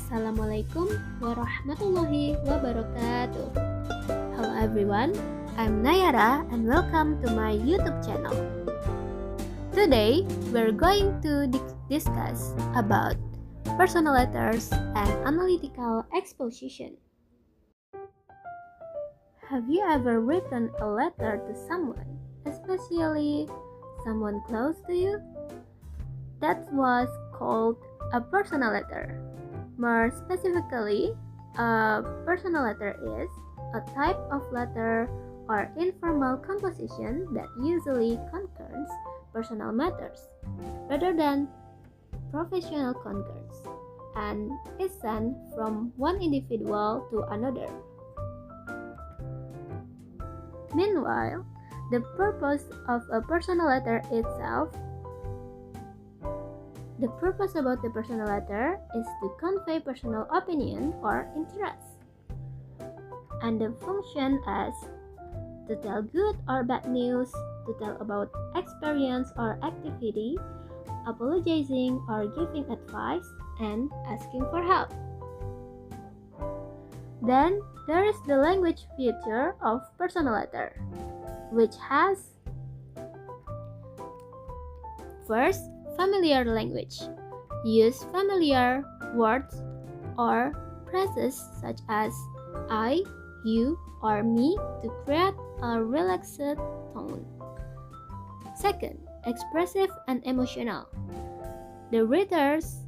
Assalamualaikum warahmatullahi wabarakatuh. Hello everyone, I'm Nayyara and welcome to my YouTube channel. Today, we're going to discuss about personal letters and analytical exposition. Have you ever written a letter to someone, especially someone close to you? That was called a personal letter. More specifically, a personal letter is a type of letter or informal composition that usually concerns personal matters rather than professional concerns and is sent from one individual to another. Meanwhile, the purpose of a personal letter itself The purpose about the personal letter is to convey personal opinion or interest, and the function as to tell good or bad news, to tell about experience or activity, apologizing or giving advice, and asking for help. Then there is the language feature of personal letter, which has first, familiar language. Use familiar words or phrases such as I, you, or me to create a relaxed tone. Second, expressive and emotional. The writer's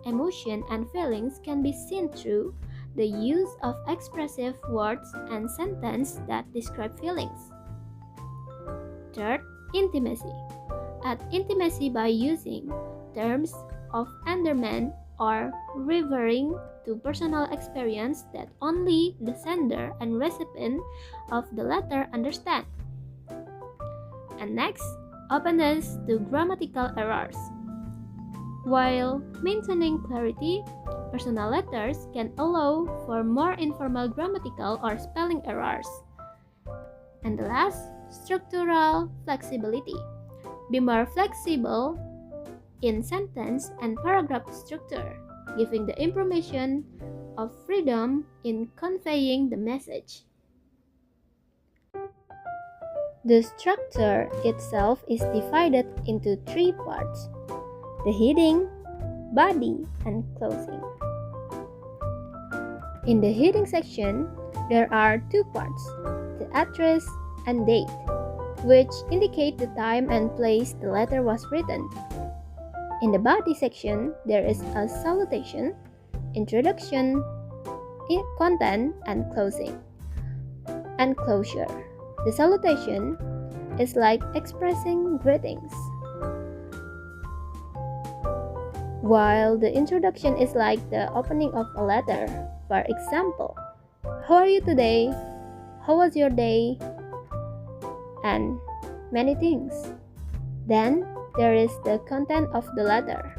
emotion and feelings can be seen through the use of expressive words and sentences that describe feelings. Third, intimacy. Add intimacy by using terms of endearment or referring to personal experience that only the sender and recipient of the letter understand. And next, openness to grammatical errors. While maintaining clarity, personal letters can allow for more informal grammatical or spelling errors. And the last, structural flexibility. Be more flexible in sentence and paragraph structure, giving the information of freedom in conveying the message. The structure itself is divided into three parts: the heading, body, and closing. In the heading section, there are two parts: the address and date, which indicate the time and place the letter was written. In the body section, there is a salutation, introduction, content, and closing. And closure. The salutation is like expressing greetings, while the introduction is like the opening of a letter. For example, how are you today? How was your day? And many things. Then there is the content of the letter.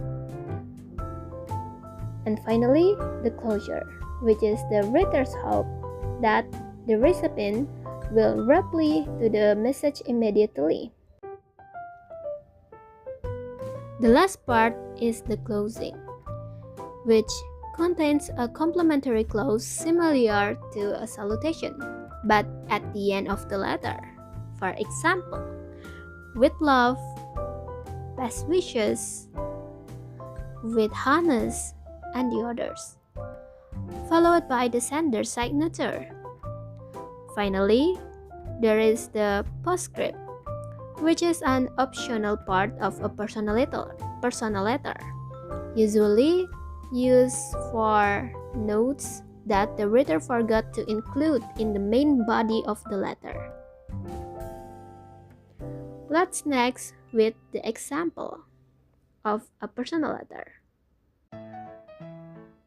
And finally, the closure, which is the writer's hope that the recipient will reply to the message immediately. The last part is the closing, which contains a complementary clause similar to a salutation, but at the end of the letter. For example, with love, best wishes, with honest, and the others, followed by the sender's signature. Finally, there is the postscript, which is an optional part of a personal letter, usually used for notes that the writer forgot to include in the main body of the letter. Let's next with the example of a personal letter.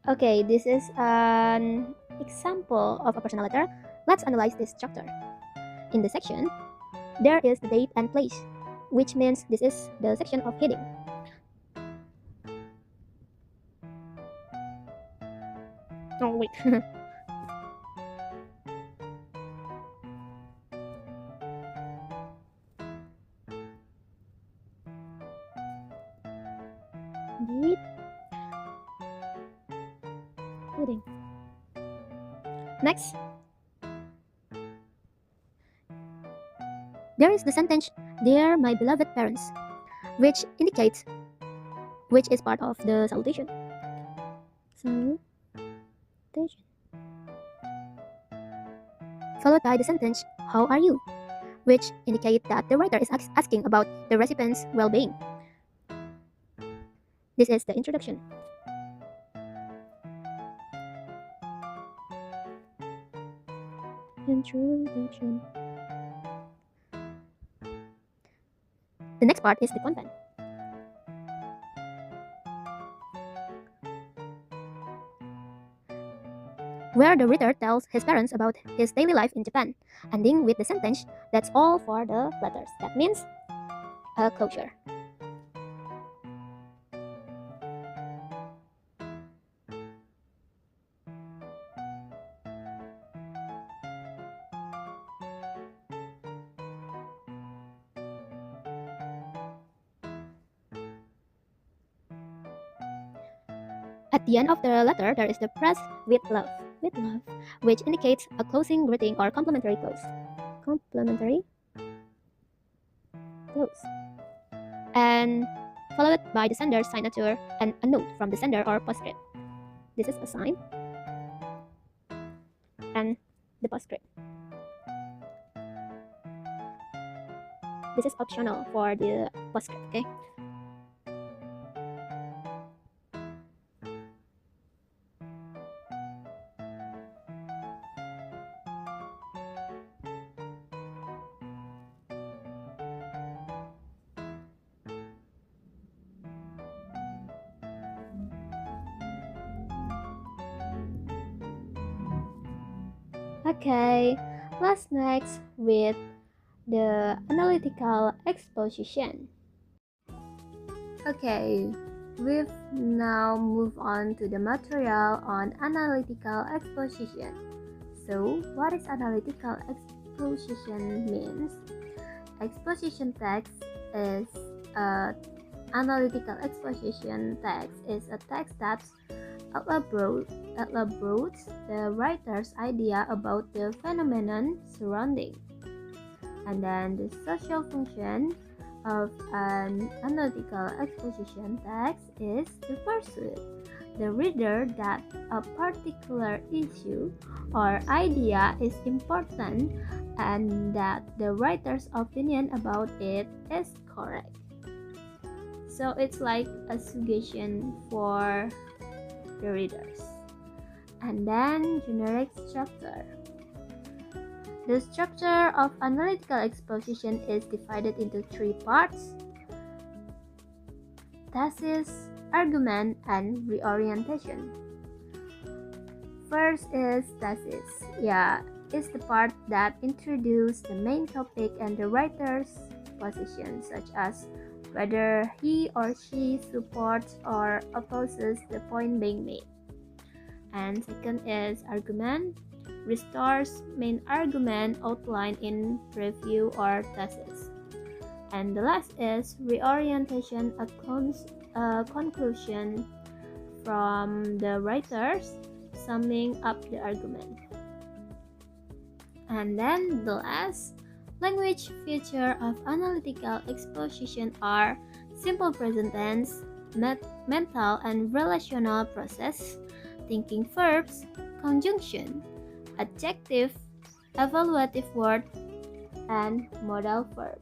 Okay, this is an example of a personal letter. Let's analyze this structure. In the section, there is the date and place, which means this is the section of heading. Oh, wait. Date including. Next, there is the sentence, "Dear my beloved parents," which indicates which is part of the salutation. Salutation. Followed by the sentence, "How are you?" which indicate that the writer is asking about the recipient's well-being. This is the introduction. Introduction. The next part is the content. Where the reader tells his parents about his daily life in Japan, ending with the sentence, "That's all for the letters." That means a closure. At the end of the letter, there is the press with love, which indicates a closing greeting or complimentary close. And followed by the sender's signature and a note from the sender or postscript. This is a sign. And the postscript. This is optional for the postscript, okay? Okay, let's next with the analytical exposition. Okay, we've now moved on to the material on analytical exposition. So, what is analytical exposition means? Exposition text is analytical exposition text is a text that elaborates the writer's idea about the phenomenon surrounding. And then the social function of an analytical exposition text is to persuade the reader that a particular issue or idea is important and that the writer's opinion about it is correct. So it's like a suggestion for the readers. And then generic structure. The structure of analytical exposition is divided into three parts: thesis, argument, and reorientation. First is thesis. It's the part that introduces the main topic and the writer's position, such as whether he or she supports or opposes the point being made. And second is argument, restores main argument outlined in review or thesis. And the last is reorientation, a conclusion from the writers summing up the argument. And then the last language feature of analytical exposition are simple present tense, mental and relational process, thinking verbs, conjunction, adjective, evaluative word, and modal verb.